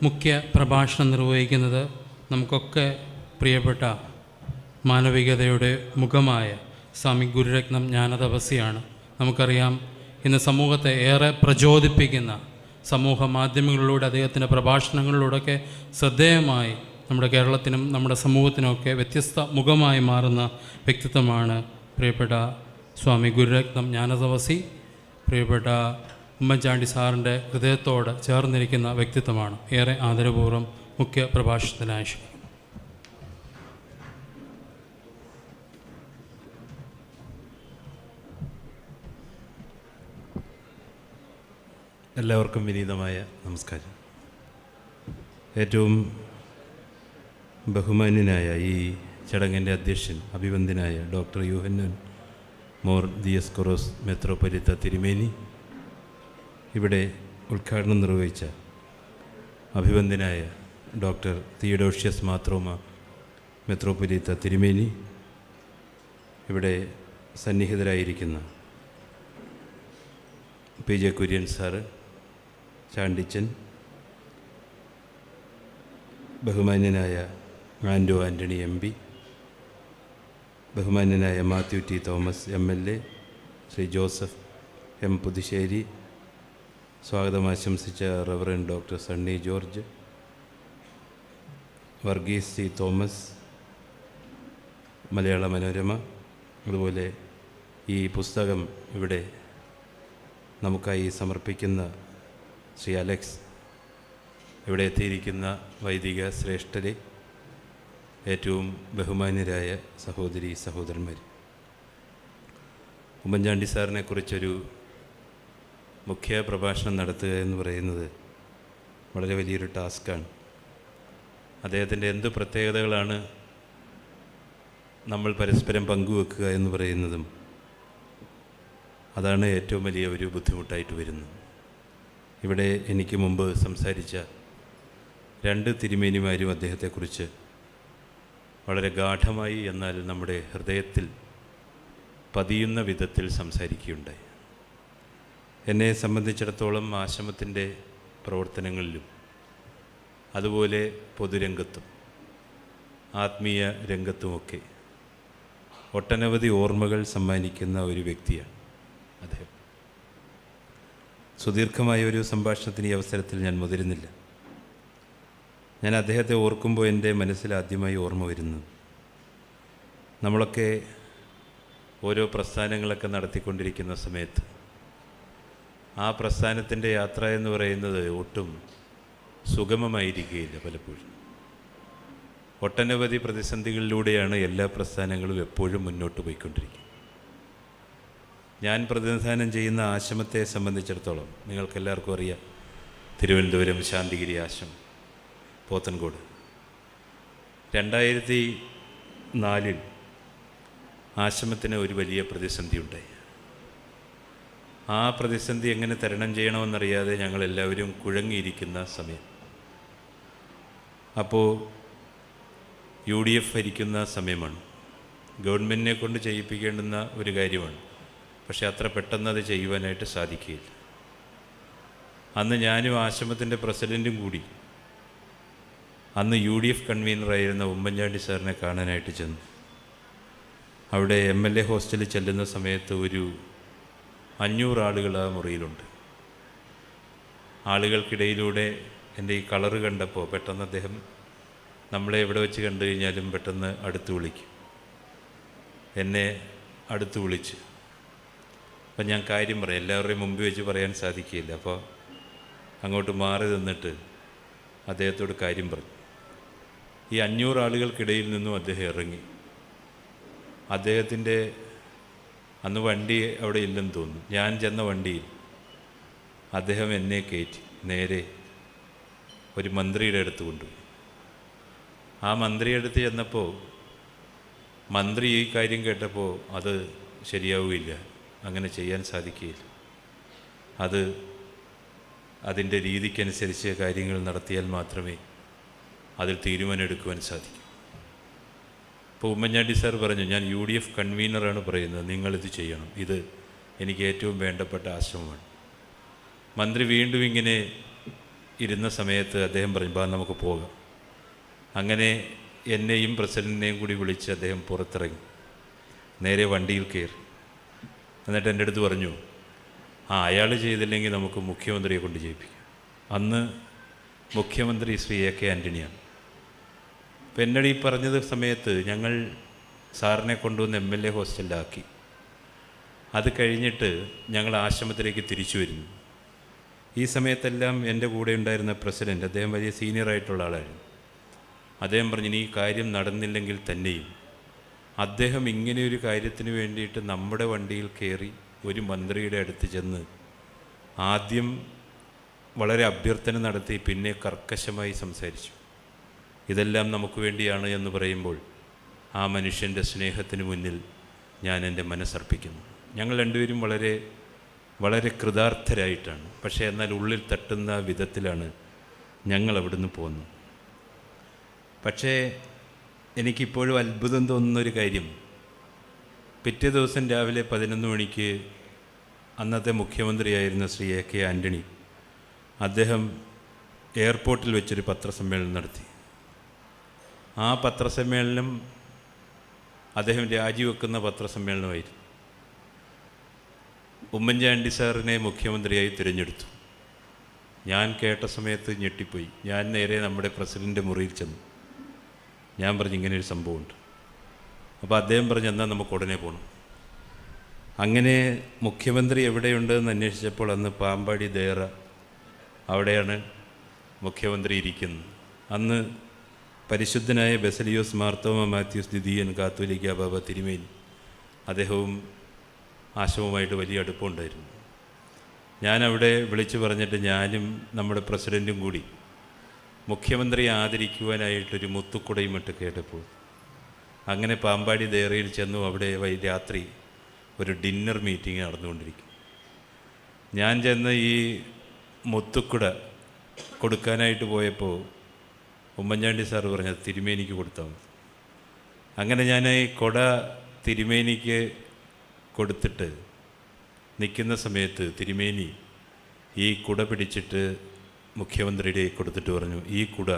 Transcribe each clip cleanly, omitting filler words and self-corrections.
മുഖ്യ പ്രഭാഷണം നിർവഹിക്കുന്നത് നമുക്കൊക്കെ പ്രിയപ്പെട്ട മാനവികതയുടെ മുഖമായ സ്വാമി ഗുരുരത്നം ജ്ഞാനതപസ്വിയാണ്. നമുക്കറിയാം, ഇന്ന് സമൂഹത്തെ ഏറെ പ്രചോദിപ്പിക്കുന്ന സമൂഹ മാധ്യമങ്ങളിലൂടെ അദ്ദേഹത്തിൻ്റെ പ്രഭാഷണങ്ങളിലൂടെയൊക്കെ ശ്രദ്ധേയമായി നമ്മുടെ കേരളത്തിനും നമ്മുടെ സമൂഹത്തിനുമൊക്കെ വ്യത്യസ്ത മുഖമായി മാറുന്ന വ്യക്തിത്വമാണ് പ്രിയപ്പെട്ട സ്വാമി ഗുരുരത്നം ജ്ഞാനതപസ്വി. പ്രിയപ്പെട്ട ഉമ്മൻചാണ്ടി സാറിൻ്റെ ഹൃദയത്തോട് ചേർന്നിരിക്കുന്ന വ്യക്തിത്വമാണ്. ഏറെ ആദരപൂർവ്വം മുഖ്യ പ്രഭാഷണത്തിനായി ക്ഷണിക്കുന്നു. എല്ലാവർക്കും വിനീതമായ നമസ്കാരം. ഏറ്റവും ബഹുമാന്യനായ ഈ ചടങ്ങിൻ്റെ അധ്യക്ഷൻ അഭിവന്ദ്യനായ ഡോക്ടർ യൂഹന്നാൻ മോർ ദിയസ്കോറോസ് മെത്രോപൊലീത്ത തിരുമേനി, ഇവിടെ ഉദ്ഘാടനം നിർവഹിച്ച അഭിവന്ദ്യനായ ഡോക്ടർ തിയഡോഷ്യസ് മാത്രോമ മെത്രോപൊലീത്ത തിരുമേനി, ഇവിടെ സന്നിഹിതരായിരിക്കുന്ന P J Kurian sir, Chandichan, ബഹുമാന്യനായ ആൻഡോ ആൻ്റണി എം.പി., ബഹുമാന്യനായ Mathew T Thomas MLA, Shri Joseph M. Puthussery, സ്വാഗതം ആശംസിച്ച reverend doctor Sunny George, Varghese C Thomas, Malayala Manorama, അതുപോലെ ഈ പുസ്തകം ഇവിടെ നമുക്കായി സമർപ്പിക്കുന്ന ശ്രീ അലക്സ്, ഇവിടെ എത്തിയിരിക്കുന്ന വൈദിക ശ്രേഷ്ഠരെ, ഏറ്റവും ബഹുമാന്യരായ സഹോദരി സഹോദരന്മാർ, ഉമ്മൻചാണ്ടി സാറിനെക്കുറിച്ചൊരു മുഖ്യ പ്രഭാഷണം നടത്തുക എന്ന് പറയുന്നത് വളരെ വലിയൊരു ടാസ്ക്കാണ്. അദ്ദേഹത്തിൻ്റെ എന്ത് പ്രത്യേകതകളാണ് നമ്മൾ പരസ്പരം പങ്കുവെക്കുക എന്ന് പറയുന്നതും അതാണ് ഏറ്റവും വലിയ ഒരു ബുദ്ധിമുട്ടായിട്ട് വരുന്നത്. ഇവിടെ എനിക്ക് മുമ്പ് സംസാരിച്ച രണ്ട് തിരുമേനിമാരും അദ്ദേഹത്തെക്കുറിച്ച് വളരെ ഗാഢമായി, എന്നാൽ നമ്മുടെ ഹൃദയത്തിൽ പതിയുന്ന വിധത്തിൽ സംസാരിക്കുകയുണ്ടായി. എന്നെ സംബന്ധിച്ചിടത്തോളം ആശ്രമത്തിൻ്റെ പ്രവർത്തനങ്ങളിലും അതുപോലെ പൊതുരംഗത്തും ആത്മീയ രംഗത്തുമൊക്കെ ഒട്ടനവധി ഓർമ്മകൾ സമ്മാനിക്കുന്ന ഒരു വ്യക്തിയാണ് അദ്ദേഹം. സുദീർഘമായ ഒരു സംഭാഷണത്തിന് ഈ അവസരത്തിൽ ഞാൻ മുതിരുന്നില്ല. ഞാൻ അദ്ദേഹത്തെ ഓർക്കുമ്പോൾ എൻ്റെ മനസ്സിൽ ആദ്യമായി ഓർമ്മ വരുന്നത്, നമ്മളൊക്കെ ഓരോ പ്രസ്ഥാനങ്ങളൊക്കെ നടത്തിക്കൊണ്ടിരിക്കുന്ന സമയത്ത് ആ പ്രസ്ഥാനത്തിൻ്റെ യാത്ര എന്ന് പറയുന്നത് ഒട്ടും സുഗമമായിരിക്കുകയില്ല. പലപ്പോഴും ഒട്ടനവധി പ്രതിസന്ധികളിലൂടെയാണ് എല്ലാ പ്രസ്ഥാനങ്ങളും എപ്പോഴും മുന്നോട്ട് പോയിക്കൊണ്ടിരിക്കുന്നത്. ഞാൻ പ്രതിനിധാനം ചെയ്യുന്ന ആശ്രമത്തെ സംബന്ധിച്ചിടത്തോളം നിങ്ങൾക്കെല്ലാവർക്കും അറിയാം, തിരുവനന്തപുരം ശാന്തിഗിരി ആശ്രമം, പോത്തൻകോട്. 2004 ആശ്രമത്തിന് ഒരു വലിയ പ്രതിസന്ധി ഉണ്ടായി. ആ പ്രതിസന്ധി എങ്ങനെ തരണം ചെയ്യണമെന്നറിയാതെ ഞങ്ങളെല്ലാവരും കുഴങ്ങിയിരിക്കുന്ന സമയം. അപ്പോൾ UDF ഭരിക്കുന്ന സമയമാണ്. ഗവൺമെൻറ്റിനെ കൊണ്ട് ചെയ്യിപ്പിക്കേണ്ടുന്ന ഒരു കാര്യമാണ്, പക്ഷേ അത്ര പെട്ടെന്ന് അത് ചെയ്യുവാനായിട്ട് സാധിക്കുകയില്ല. അന്ന് ഞാനും ആശ്രമത്തിൻ്റെ പ്രസിഡൻറ്റും കൂടി അന്ന് UDF കൺവീനറായിരുന്ന ഉമ്മൻചാണ്ടി സാറിനെ കാണാനായിട്ട് ചെന്നു. അവിടെ MLA ഹോസ്റ്റലിൽ ചെല്ലുന്ന സമയത്ത് ഒരു 500 ആളുകൾ ആ മുറിയിലുണ്ട്. ആളുകൾക്കിടയിലൂടെ എൻ്റെ ഈ കളറ് കണ്ടപ്പോൾ പെട്ടെന്ന് അദ്ദേഹം നമ്മളെ എവിടെ വെച്ച് കണ്ടു കഴിഞ്ഞാലും പെട്ടെന്ന് അടുത്ത് വിളിക്കും. എന്നെ അടുത്ത് വിളിച്ച്, അപ്പം ഞാൻ കാര്യം പറയാം, എല്ലാവരുടെയും മുമ്പിൽ വെച്ച് പറയാൻ സാധിക്കില്ല. അപ്പോൾ അങ്ങോട്ട് മാറി നിന്നിട്ട് അദ്ദേഹത്തോട് കാര്യം പറഞ്ഞു. ഈ 500 ആളുകൾക്കിടയിൽ നിന്നും അദ്ദേഹം ഇറങ്ങി. അദ്ദേഹത്തിൻ്റെ അന്ന് വണ്ടി അവിടെ ഇല്ലെന്ന് തോന്നുന്നു. ഞാൻ ചെന്ന വണ്ടിയിൽ അദ്ദേഹം എന്നെ കയറ്റി നേരെ ഒരു മന്ത്രിയുടെ അടുത്ത് കൊണ്ടുപോയി. ആ മന്ത്രിയുടെ അടുത്ത് ചെന്നപ്പോൾ മന്ത്രി ഈ കാര്യം കേട്ടപ്പോൾ അത് ശരിയാവുകയില്ല, അങ്ങനെ ചെയ്യാൻ സാധിക്കുകയില്ല, അത് അതിൻ്റെ രീതിക്കനുസരിച്ച് കാര്യങ്ങൾ നടത്തിയാൽ മാത്രമേ അതിൽ തീരുമാനമെടുക്കുവാൻ സാധിക്കൂ. അപ്പോൾ ഉമ്മൻചാണ്ടി സാർ പറഞ്ഞു, ഞാൻ UDF കൺവീനറാണ് പറയുന്നത്, നിങ്ങളിത് ചെയ്യണം, ഇത് എനിക്ക് ഏറ്റവും വേണ്ടപ്പെട്ട ആശ്രമമാണ്. മന്ത്രി വീണ്ടും ഇങ്ങനെ ഇരുന്ന സമയത്ത് അദ്ദേഹം പറഞ്ഞു, ബാ നമുക്ക് പോകാം. അങ്ങനെ എന്നെയും പ്രസിഡൻറ്റിനെയും കൂടി വിളിച്ച് അദ്ദേഹം പുറത്തിറങ്ങി നേരെ വണ്ടിയിൽ കയറി. എന്നിട്ട് എൻ്റെ അടുത്ത് പറഞ്ഞു, അയാൾ ചെയ്തില്ലെങ്കിൽ നമുക്ക് മുഖ്യമന്ത്രിയെ കൊണ്ട് ചെയ്യിപ്പിക്കാം. അന്ന് മുഖ്യമന്ത്രി ശ്രീ A.K. ആൻ്റണിയാണ്. അപ്പം എന്നോട് ഈ പറഞ്ഞത് സമയത്ത് ഞങ്ങൾ സാറിനെ കൊണ്ടുവന്ന് MLA ഹോസ്റ്റലിലാക്കി. അത് കഴിഞ്ഞിട്ട് ഞങ്ങൾ ആശ്രമത്തിലേക്ക് തിരിച്ചു വരുന്നു. ഈ സമയത്തെല്ലാം എൻ്റെ കൂടെ ഉണ്ടായിരുന്ന പ്രസിഡൻറ്റ്, അദ്ദേഹം വലിയ സീനിയറായിട്ടുള്ള ആളായിരുന്നു. അദ്ദേഹം പറഞ്ഞു, ഈ കാര്യം നടന്നില്ലെങ്കിൽ തന്നെയും അദ്ദേഹം ഇങ്ങനെയൊരു കാര്യത്തിന് വേണ്ടിയിട്ട് നമ്മുടെ വണ്ടിയിൽ കയറി ഒരു മന്ത്രിയുടെ അടുത്ത് ചെന്ന് ആദ്യം വളരെ അഭ്യർത്ഥന നടത്തി, പിന്നെ കർക്കശമായി സംസാരിച്ചു. ഇതെല്ലാം നമുക്ക് വേണ്ടിയാണ് എന്ന് പറയുമ്പോൾ ആ മനുഷ്യൻ്റെ സ്നേഹത്തിന് മുന്നിൽ ഞാൻ എൻ്റെ മനസ്സർപ്പിക്കുന്നു. ഞങ്ങൾ രണ്ടുപേരും വളരെ വളരെ കൃതാർത്ഥരായിട്ടാണ്. പക്ഷേ എന്നാൽ ഉള്ളിൽ തട്ടുന്ന വിധത്തിലാണ് ഞങ്ങൾ അവിടുന്ന് പോകുന്നത്. പക്ഷേ എനിക്കിപ്പോഴും അത്ഭുതം തോന്നുന്നൊരു കാര്യം, പിറ്റേ ദിവസം രാവിലെ 11 മണിക്ക് അന്നത്തെ മുഖ്യമന്ത്രിയായിരുന്ന ശ്രീ A.K. ആൻ്റണി അദ്ദേഹം എയർപോർട്ടിൽ വെച്ചൊരു പത്രസമ്മേളനം നടത്തി. ആ പത്രസമ്മേളനം അദ്ദേഹം രാജിവെക്കുന്ന പത്രസമ്മേളനമായിരുന്നു. ഉമ്മൻചാണ്ടി സാറിനെ മുഖ്യമന്ത്രിയായി തിരഞ്ഞെടുത്തു. ഞാൻ കേട്ട സമയത്ത് ഞെട്ടിപ്പോയി. ഞാൻ നേരെ നമ്മുടെ പ്രസിഡൻ്റ് മുറിയിൽ ചെന്നു. ഞാൻ പറഞ്ഞു, ഇങ്ങനെയൊരു സംഭവമുണ്ട്. അപ്പോൾ അദ്ദേഹം പറഞ്ഞു, എന്നാൽ നമുക്ക് ഉടനെ പോകണം. അങ്ങനെ മുഖ്യമന്ത്രി എവിടെയുണ്ടെന്ന് അന്വേഷിച്ചപ്പോൾ അന്ന് പാമ്പാടി ദേറ, അവിടെയാണ് മുഖ്യമന്ത്രി ഇരിക്കുന്നത്. അന്ന് പരിശുദ്ധനായ ബസലിയോസ് മാർത്തോമ മാത്യൂസ് ദ്വിതീയൻ കാത്തോലിക്ക ബാബ തിരുമേനി, അദ്ദേഹവും ആശ്രമവുമായിട്ട് വലിയ അടുപ്പമുണ്ടായിരുന്നു. ഞാനവിടെ വിളിച്ചു പറഞ്ഞിട്ട് ഞാനും നമ്മുടെ പ്രസിഡൻറ്റും കൂടി മുഖ്യമന്ത്രിയെ ആദരിക്കുവാനായിട്ടൊരു മുത്തുക്കുടയും ഇട്ട് കേട്ടപ്പോൾ അങ്ങനെ പാമ്പാടി ദേറയിൽ ചെന്നു. അവിടെ രാത്രി ഒരു ഡിന്നർ മീറ്റിംഗ് നടന്നുകൊണ്ടിരിക്കും. ഞാൻ ചെന്ന് ഈ മുത്തുക്കുട കൊടുക്കാനായിട്ട് പോയപ്പോൾ ഉമ്മൻചാണ്ടി സാറ് പറഞ്ഞത് തിരുമേനിക്ക് കൊടുത്താൽ മതി. അങ്ങനെ ഞാൻ ഈ കൊട തിരുമേനിക്ക് കൊടുത്തിട്ട് നിൽക്കുന്ന സമയത്ത് തിരുമേനി ഈ കുട പിടിച്ചിട്ട് മുഖ്യമന്ത്രിയുടെ കൊടുത്തിട്ട് പറഞ്ഞു, ഈ കുട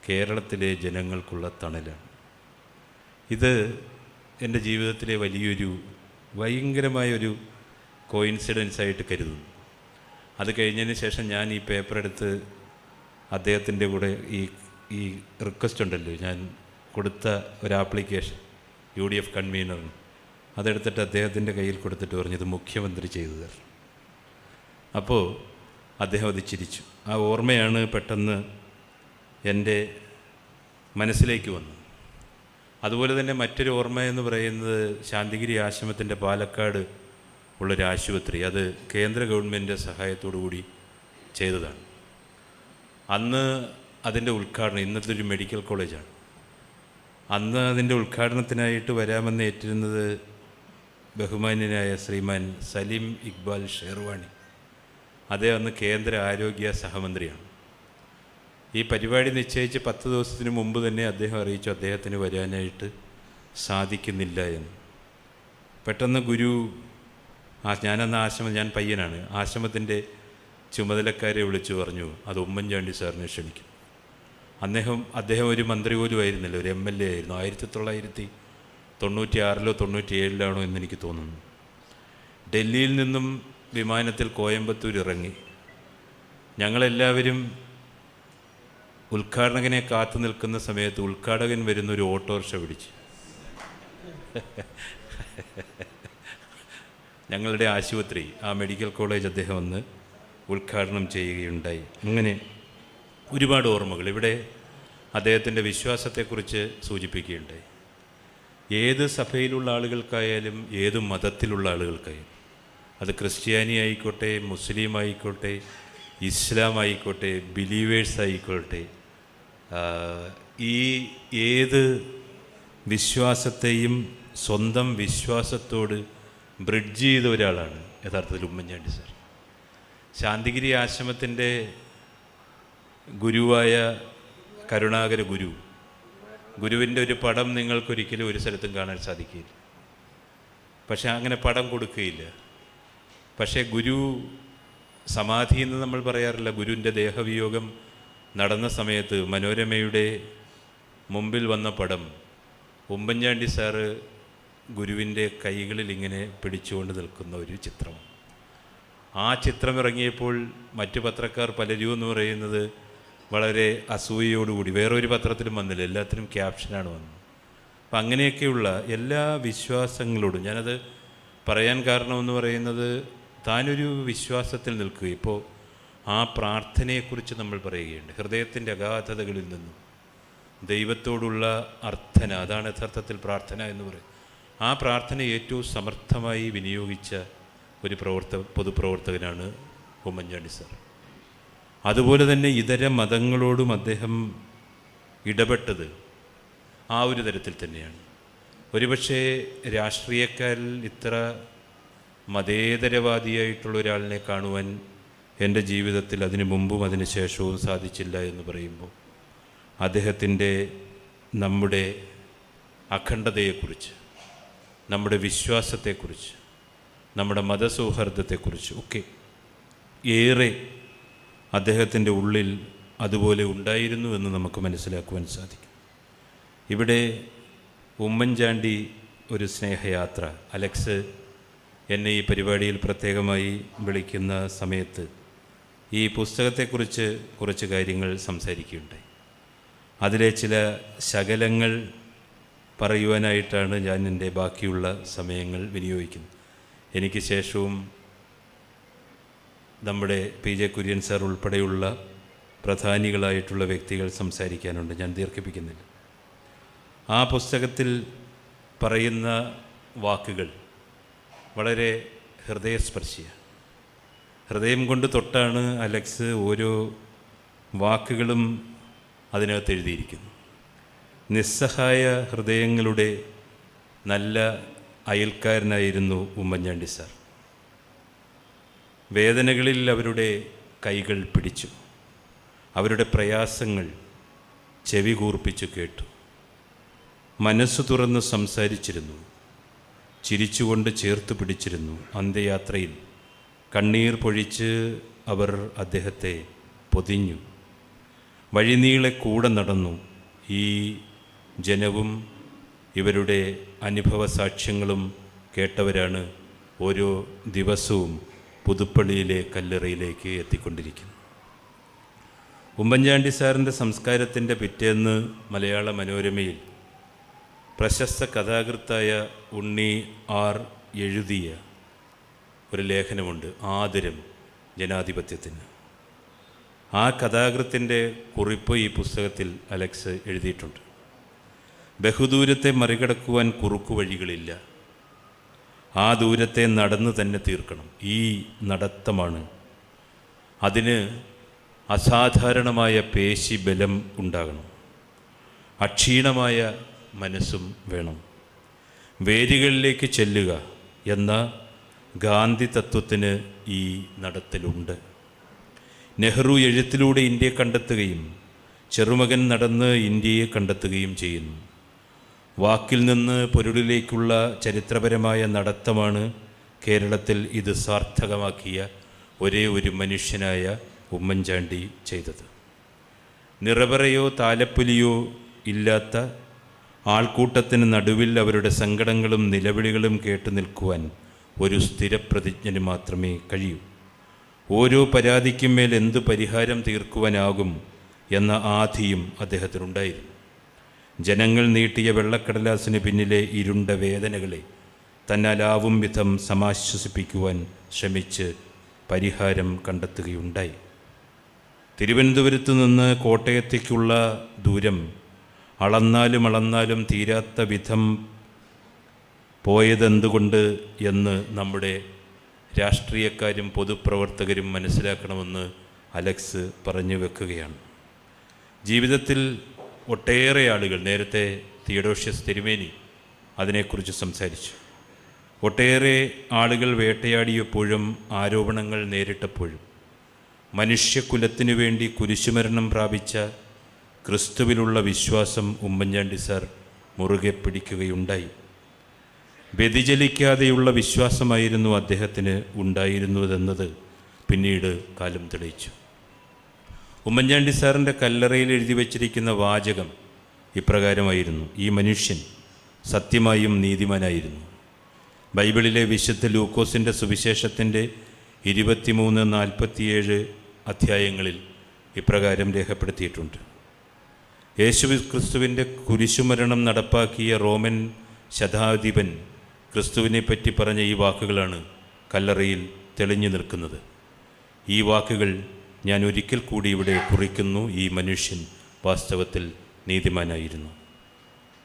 കേരളത്തിലെ ജനങ്ങൾക്കുള്ള തണലാണ്. ഇത് എൻ്റെ ജീവിതത്തിലെ വലിയൊരു ഭയങ്കരമായൊരു കോയിൻസിഡൻസായിട്ട് കരുതുന്നു. അത് കഴിഞ്ഞതിന് ശേഷം ഞാൻ ഈ പേപ്പർ എടുത്ത് അദ്ദേഹത്തിൻ്റെ കൂടെ ഈ റിക്വസ്റ്റ് ഉണ്ടല്ലോ, ഞാൻ കൊടുത്ത ഒരു ആപ്ലിക്കേഷൻ UDF കൺവീനറിന്, അതെടുത്തിട്ട് അദ്ദേഹത്തിൻ്റെ കയ്യിൽ കൊടുത്തിട്ട് പറഞ്ഞു, ഇത് മുഖ്യമന്ത്രി ചെയ്തു തരണം. അപ്പോൾ അദ്ദേഹം അത് ചിരിച്ചു. ആ ഓർമ്മയാണ് പെട്ടെന്ന് എൻ്റെ മനസ്സിലേക്ക് വന്നത്. അതുപോലെ തന്നെ മറ്റൊരു ഓർമ്മ എന്ന് പറയുന്നത് ശാന്തിഗിരി ആശ്രമത്തിൻ്റെ പാലക്കാട് ഉള്ളൊരു ആശുപത്രി, അത് കേന്ദ്ര ഗവൺമെൻറ് സഹായത്തോടു കൂടി ചെയ്തതാണ്. അന്ന് അതിൻ്റെ ഉദ്ഘാടനം, ഇന്നത്തെ ഒരു മെഡിക്കൽ കോളേജാണ്, അന്ന് അതിൻ്റെ ഉദ്ഘാടനത്തിനായിട്ട് വരാമെന്ന് ഏറ്റിരുന്നത് ബഹുമാന്യനായ ശ്രീമാൻ സലീം ഇക്ബാൽ ഷെർവാണി. അദ്ദേഹം അന്ന് കേന്ദ്ര ആരോഗ്യ സഹമന്ത്രിയാണ്. ഈ പരിപാടി നിശ്ചയിച്ച് 10 ദിവസത്തിന് മുമ്പ് തന്നെ അദ്ദേഹം അറിയിച്ചു അദ്ദേഹത്തിന് വരാനായിട്ട് സാധിക്കുന്നില്ല എന്ന്. പെട്ടെന്ന് ഗുരു, ഞാനന്ന് ആശ്രമം, ഞാൻ പയ്യനാണ്, ആശ്രമത്തിൻ്റെ ചുമതലക്കാരെ വിളിച്ചു പറഞ്ഞു, അത് ഉമ്മൻചാണ്ടി സാറിനെ ക്ഷണിക്കും. അദ്ദേഹം ഒരു മന്ത്രി പോലും ആയിരുന്നില്ല, ഒരു MLA ആയിരുന്നു. 1996 97 എന്നെനിക്ക് തോന്നുന്നു. ഡൽഹിയിൽ നിന്നും വിമാനത്തിൽ കോയമ്പത്തൂർ ഇറങ്ങി. ഞങ്ങളെല്ലാവരും ഉദ്ഘാടകനെ കാത്തു നിൽക്കുന്ന സമയത്ത് ഉദ്ഘാടകൻ വരുന്നൊരു ഓട്ടോറിക്ഷ പിടിച്ച് ഞങ്ങളുടെ ആശുപത്രി, ആ മെഡിക്കൽ കോളേജ് അദ്ദേഹം വന്ന് ഉദ്ഘാടനം ചെയ്യുകയുണ്ടായി. അങ്ങനെ ഒരുപാട് ഓർമ്മകൾ. ഇവിടെ അദ്ദേഹത്തിൻ്റെ വിശ്വാസത്തെക്കുറിച്ച് സൂചിപ്പിക്കുകയുണ്ടായി. ഏത് സഭയിലുള്ള ആളുകൾക്കായാലും ഏത് മതത്തിലുള്ള ആളുകൾക്കായാലും, അത് ക്രിസ്ത്യാനി ആയിക്കോട്ടെ, മുസ്ലിം ആയിക്കോട്ടെ, ഇസ്ലാം ആയിക്കോട്ടെ, ബിലീവേഴ്സ് ആയിക്കോട്ടെ, ഈ ഏത് വിശ്വാസത്തെയും സ്വന്തം വിശ്വാസത്തോട് ബ്രിഡ്ജ് ചെയ്ത ഒരാളാണ് യഥാർത്ഥത്തിൽ ഉമ്മൻചാണ്ടി സാർ. ശാന്തിഗിരി ആശ്രമത്തിൻ്റെ ഗുരുവായ കരുണാകര ഗുരുവിൻ്റെ ഒരു പടം നിങ്ങൾക്കൊരിക്കലും ഒരു സ്ഥലത്തും കാണാൻ സാധിക്കില്ല. പക്ഷേ അങ്ങനെ പടം കൊടുക്കുകയില്ല. പക്ഷേ ഗുരു സമാധി എന്ന് നമ്മൾ പറയാറില്ല. ഗുരുവിൻ്റെ ദേഹവിയോഗം നടന്ന സമയത്ത് മനോരമയുടെ മുമ്പിൽ വന്ന പടം ഉമ്മൻചാണ്ടി സാറ് ഗുരുവിൻ്റെ കൈകളിൽ ഇങ്ങനെ പിടിച്ചുകൊണ്ട് നിൽക്കുന്ന ഒരു ചിത്രം. ആ ചിത്രം ഇറങ്ങിയപ്പോൾ മറ്റു പത്രക്കാർ പലരും എന്ന് പറയുന്നത് വളരെ അസൂയയോടുകൂടി, വേറൊരു പത്രത്തിലും വന്നില്ല, എല്ലാത്തിനും ക്യാപ്ഷനാണ് വന്നത്. അപ്പം അങ്ങനെയൊക്കെയുള്ള എല്ലാ വിശ്വാസങ്ങളോടും ഞാനത് പറയാൻ കാരണമെന്ന് പറയുന്നത്, താനൊരു വിശ്വാസത്തിൽ നിൽക്കുക. ഇപ്പോൾ ആ പ്രാർത്ഥനയെക്കുറിച്ച് നമ്മൾ പറയുകയുണ്ട്. ഹൃദയത്തിൻ്റെ അഗാധതകളിൽ നിന്നും ദൈവത്തോടുള്ള അർത്ഥന, അതാണ് യഥാർത്ഥത്തിൽ പ്രാർത്ഥന എന്ന് പറയും. ആ പ്രാർത്ഥന ഏറ്റവും സമർത്ഥമായി വിനിയോഗിച്ച ഒരു പൊതുപ്രവർത്തകനാണ് ഉമ്മൻചാണ്ടി സാർ. അതുപോലെ തന്നെ ഇതര മതങ്ങളോടും അദ്ദേഹം ഇടപെട്ടത് ആ ഒരു തരത്തിൽ തന്നെയാണ്. ഒരുപക്ഷെ രാഷ്ട്രീയക്കാരിൽ ഇത്ര മതേതരവാദിയായിട്ടുള്ള ഒരാളിനെ കാണുവാൻ എൻ്റെ ജീവിതത്തിൽ അതിനു മുമ്പും അതിന് ശേഷവും സാധിച്ചില്ല എന്ന് പറയുമ്പോൾ അദ്ദേഹത്തിൻ്റെ നമ്മുടെ അഖണ്ഡതയെക്കുറിച്ച്, നമ്മുടെ വിശ്വാസത്തെക്കുറിച്ച്, നമ്മുടെ മതസൗഹാർദ്ദത്തെക്കുറിച്ച് ഒക്കെ ഏറെ അദ്ദേഹത്തിൻ്റെ ഉള്ളിൽ അതുപോലെ ഉണ്ടായിരുന്നു എന്ന് നമുക്ക് മനസ്സിലാക്കുവാൻ സാധിക്കും. ഇവിടെ ഉമ്മൻചാണ്ടി ഒരു സ്നേഹയാത്ര, അലക്സ് എന്നെ ഈ പരിപാടിയിൽ പ്രത്യേകമായി വിളിക്കുന്ന സമയത്ത് ഈ പുസ്തകത്തെക്കുറിച്ച് കുറച്ച് കാര്യങ്ങൾ സംസാരിക്കുകയുണ്ടായി. അതിലെ ചില ശകലങ്ങൾ പറയുവാനായിട്ടാണ് ഞാൻ എൻ്റെ ബാക്കിയുള്ള സമയങ്ങൾ വിനിയോഗിക്കുന്നത്. എനിക്ക് ശേഷവും നമ്മുടെ PJ കുര്യൻ സാർ ഉൾപ്പെടെയുള്ള പ്രധാനികളായിട്ടുള്ള വ്യക്തികൾ സംസാരിക്കാനുണ്ട്. ഞാൻ ദീർഘിപ്പിക്കുന്നില്ല. ആ പുസ്തകത്തിൽ പറയുന്ന വാക്കുകൾ വളരെ ഹൃദയസ്പർശിയാണ്. ഹൃദയം കൊണ്ട് തൊട്ടാണ് അലക്സ് ഓരോ വാക്കുകളും അതിനകത്ത് എഴുതിയിരിക്കുന്നു. നിസ്സഹായ ഹൃദയങ്ങളുടെ നല്ല അയൽക്കാരനായിരുന്നു ഉമ്മൻചാണ്ടി സാർ. വേദനകളിൽ അവരുടെ കൈകൾ പിടിച്ചു, അവരുടെ പ്രയാസങ്ങൾ ചെവി കൂർപ്പിച്ചു കേട്ടു, മനസ്സു തുറന്ന് സംസാരിച്ചിരുന്നു, ചിരിച്ചുകൊണ്ട് ചേർത്ത് പിടിച്ചിരുന്നു. അന്ത്യയാത്രയിൽ കണ്ണീർ പൊഴിച്ച് അവർ അദ്ദേഹത്തെ പൊതിഞ്ഞു. വഴിനീളെ കൂടെ നടന്നു. ഈ ജനവും ഇവരുടെ അനുഭവ സാക്ഷ്യങ്ങളും കേട്ടവരാണ് ഓരോ ദിവസവും പുതുപ്പള്ളിയിലെ കല്ലറയിലേക്ക് എത്തിക്കൊണ്ടിരിക്കുന്നത്. ഉമ്മൻചാണ്ടി സാറിൻ്റെ സംസ്കാരത്തിൻ്റെ പിറ്റേന്ന് മലയാള മനോരമയിൽ പ്രശസ്ത കഥാകൃത്തായ ഉണ്ണി ആർ എഴുതിയ ഒരു ലേഖനമുണ്ട്, ആദരം ജനാധിപത്യത്തിന്. ആ കഥാകൃത്തിൻ്റെ കുറിപ്പ് ഈ പുസ്തകത്തിൽ അലക്സ് എഴുതിയിട്ടുണ്ട്. ബഹുദൂരത്തെ മറികടക്കുവാൻ കുറുക്കു വഴികളില്ല, ആ ദൂരത്തെ നടന്ന് തന്നെ തീർക്കണം. ഈ നടത്തമാണ്. അതിന് അസാധാരണമായ പേശി ബലം ഉണ്ടാകണം, അക്ഷീണമായ മനസ്സും വേണം. വേരുകളിലേക്ക് ചെല്ലുക എന്ന ഗാന്ധി തത്വത്തിന് ഈ നടത്തലുണ്ട്. നെഹ്റു എഴുത്തിലൂടെ ഇന്ത്യയെ കണ്ടെത്തുകയും ചെറുമകൻ നടന്ന് ഇന്ത്യയെ കണ്ടെത്തുകയും ചെയ്യുന്നു. വാക്കിൽ നിന്ന് പൊരുളിലേക്കുള്ള ചരിത്രപരമായ നടത്തമാണ് കേരളത്തിൽ ഇത് സാർത്ഥകമാക്കിയ ഒരേ ഒരു മനുഷ്യനായ ഉമ്മൻചാണ്ടി ചെയ്തത്. നിറപറയോ താലപ്പൊലിയോ ഇല്ലാത്ത ആൾക്കൂട്ടത്തിന് നടുവിൽ അവരുടെ സങ്കടങ്ങളും നിലവിളികളും കേട്ടു നിൽക്കുവാൻ ഒരു സ്ഥിരപ്രതിജ്ഞന് മാത്രമേ കഴിയൂ. ഓരോ പരാതിക്കും മേൽ എന്ത് പരിഹാരം തീർക്കുവാനാകും എന്ന ആധിയും അദ്ദേഹത്തിനുണ്ടായിരുന്നു. ജനങ്ങൾ നീട്ടിയ വെള്ളക്കടലാസിന് പിന്നിലെ ഇരുണ്ട വേദനകളെ തന്നാലാവും വിധം സമാശ്വസിപ്പിക്കുവാൻ ശ്രമിച്ച് പരിഹാരം കണ്ടെത്തുകയുണ്ടായി. തിരുവനന്തപുരത്ത് നിന്ന് കോട്ടയത്തേക്കുള്ള ദൂരം അളന്നാലും തീരാത്ത വിധം പോയതെന്തുകൊണ്ട് എന്ന് നമ്മുടെ രാഷ്ട്രീയക്കാരും പൊതുപ്രവർത്തകരും മനസ്സിലാക്കണമെന്ന് അലക്സ് പറഞ്ഞു വെക്കുകയാണ്. ജീവിതത്തിൽ ഒട്ടേറെ ആളുകൾ, നേരത്തെ തിയഡോഷ്യസ് തിരുമേനി അതിനെക്കുറിച്ച് സംസാരിച്ചു, ഒട്ടേറെ ആളുകൾ വേട്ടയാടിയപ്പോഴും ആരോപണങ്ങൾ നേരിട്ടപ്പോഴും മനുഷ്യകുലത്തിനു വേണ്ടി കുരിശുമരണം പ്രാപിച്ച ക്രിസ്തുവിലുള്ള വിശ്വാസം ഉമ്മൻചാണ്ടി സാർ മുറുകെ പിടിക്കുകയുണ്ടായി. വ്യതിചലിക്കാതെയുള്ള വിശ്വാസമായിരുന്നു അദ്ദേഹത്തിന് ഉണ്ടായിരുന്നതെന്നത് പിന്നീട് കാലം തെളിയിച്ചു. ഉമ്മൻചാണ്ടി സാറിൻ്റെ കല്ലറയിൽ എഴുതി വച്ചിരിക്കുന്ന വാചകം ഇപ്രകാരമായിരുന്നു: ഈ മനുഷ്യൻ സത്യമായും നീതിമാനായിരുന്നു. ബൈബിളിലെ വിശുദ്ധ ലൂക്കോസിൻ്റെ സുവിശേഷത്തിൻ്റെ 23-47 അധ്യായങ്ങളിൽ ഇപ്രകാരം രേഖപ്പെടുത്തിയിട്ടുണ്ട്. യേശു ക്രിസ്തുവിൻ്റെ കുരിശുമരണം നടപ്പാക്കിയ റോമൻ ശതാധിപൻ ക്രിസ്തുവിനെ പറ്റി പറഞ്ഞ ഈ വാക്കുകളാണ് കല്ലറയിൽ തെളിഞ്ഞു നിൽക്കുന്നത്. ഈ വാക്കുകൾ ഞാൻ ഒരിക്കൽ കൂടി ഇവിടെ കുറിക്കുന്നു: ഈ മനുഷ്യൻ വാസ്തവത്തിൽ നീതിമാനായിരുന്നു.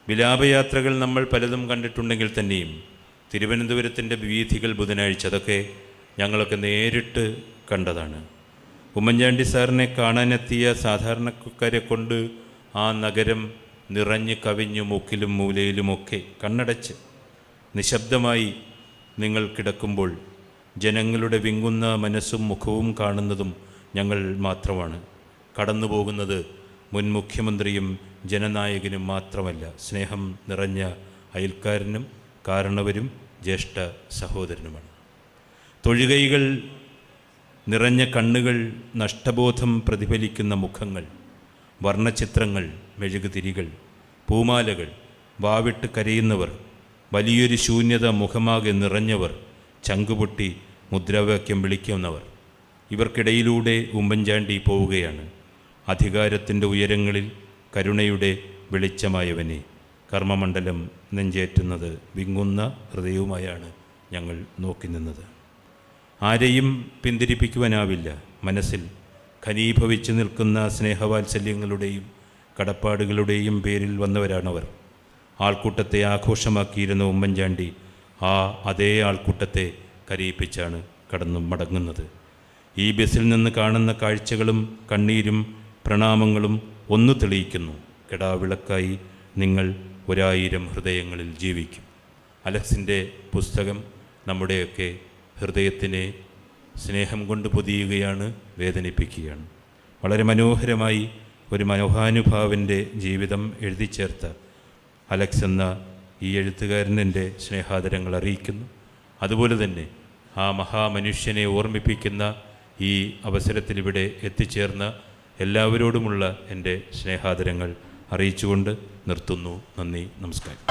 വിലാപയാത്രകൾ നമ്മൾ പലതും കണ്ടിട്ടുണ്ടെങ്കിൽ തന്നെയും തിരുവനന്തപുരത്തിൻ്റെ വീഥികൾ ബുധനാഴ്ച അതൊക്കെ ഞങ്ങളൊക്കെ നേരിട്ട് കണ്ടതാണ്. ഉമ്മൻചാണ്ടി സാറിനെ കാണാനെത്തിയ സാധാരണക്കാരെ കൊണ്ട് ആ നഗരം നിറഞ്ഞു കവിഞ്ഞു മുക്കിലും മൂലയിലുമൊക്കെ കണ്ണടച്ച് നിശബ്ദമായി നിങ്ങൾ കിടക്കുമ്പോൾ ജനങ്ങളുടെ വിങ്ങുന്ന മനസ്സും മുഖവും കാണുന്നതും ഞങ്ങൾ മാത്രമാണ്. കടന്നു പോകുന്നത് മുൻ മുഖ്യമന്ത്രിയും ജനനായകനും മാത്രമല്ല, സ്നേഹം നിറഞ്ഞ അയൽക്കാരനും കാരണവരും ജ്യേഷ്ഠ സഹോദരനുമാണ്. തൊഴുകൈകൾ നിറഞ്ഞ കണ്ണുകൾ, നഷ്ടബോധം പ്രതിഫലിക്കുന്ന മുഖങ്ങൾ, വർണ്ണചിത്രങ്ങൾ, മെഴുകുതിരികൾ, പൂമാലകൾ, വാവിട്ട് കരയുന്നവർ, വലിയൊരു ശൂന്യത മുഖമാകെ നിറഞ്ഞവർ, ചങ്കുപൊട്ടി മുദ്രാവാക്യം വിളിക്കുന്നവർ, ഇവർക്കിടയിലൂടെ ഉമ്മൻചാണ്ടി പോവുകയാണ്. അധികാരത്തിൻ്റെ ഉയരങ്ങളിൽ കരുണയുടെ വെളിച്ചമായവനെ, കർമ്മമണ്ഡലം നെഞ്ചേറ്റുന്നത് വിങ്ങുന്ന ഹൃദയവുമായാണ് ഞങ്ങൾ നോക്കി നിന്നത്. ആരെയും പിന്തിരിപ്പിക്കുവാനാവില്ല. മനസ്സിൽ ഘനീഭവിച്ചു നിൽക്കുന്ന സ്നേഹവാത്സല്യങ്ങളുടെയും കടപ്പാടുകളുടെയും പേരിൽ വന്നവരാണവർ. ആൾക്കൂട്ടത്തെ ആഘോഷമാക്കിയിരുന്ന ഉമ്മൻചാണ്ടി അതേ ആൾക്കൂട്ടത്തെ കരയിപ്പിച്ചാണ് കടന്നു മടങ്ങുന്നത്. ഈ ബസ്സിൽ നിന്ന് കാണുന്ന കാഴ്ചകളും കണ്ണീരും പ്രണാമങ്ങളും ഒന്നു തെളിയിക്കുന്നു: കെടാവിളക്കായി നിങ്ങൾ 1000 ഹൃദയങ്ങളിൽ ജീവിക്കും. അലക്സിൻ്റെ പുസ്തകം നമ്മുടെയൊക്കെ ഹൃദയത്തിനെ സ്നേഹം കൊണ്ട് പൊതിയുകയാണ്, വേദനിപ്പിക്കുകയാണ്. വളരെ മനോഹരമായി ഒരു മനോഹാനുഭാവൻ്റെ ജീവിതം എഴുതി ചേർത്ത അലക്സ് എന്ന ഈ എഴുത്തുകാരൻ എൻ്റെ സ്നേഹാദരങ്ങൾ അറിയിക്കുന്നു. അതുപോലെ തന്നെ ആ മഹാമനുഷ്യനെ ഓർമ്മിപ്പിക്കുന്ന ഈ അവസരത്തിലിവിടെ എത്തിച്ചേർന്ന എല്ലാവരോടുമുള്ള എൻ്റെ സ്നേഹാദരങ്ങൾ അറിയിച്ചുകൊണ്ട് നിർത്തുന്നു. നന്ദി, നമസ്കാരം.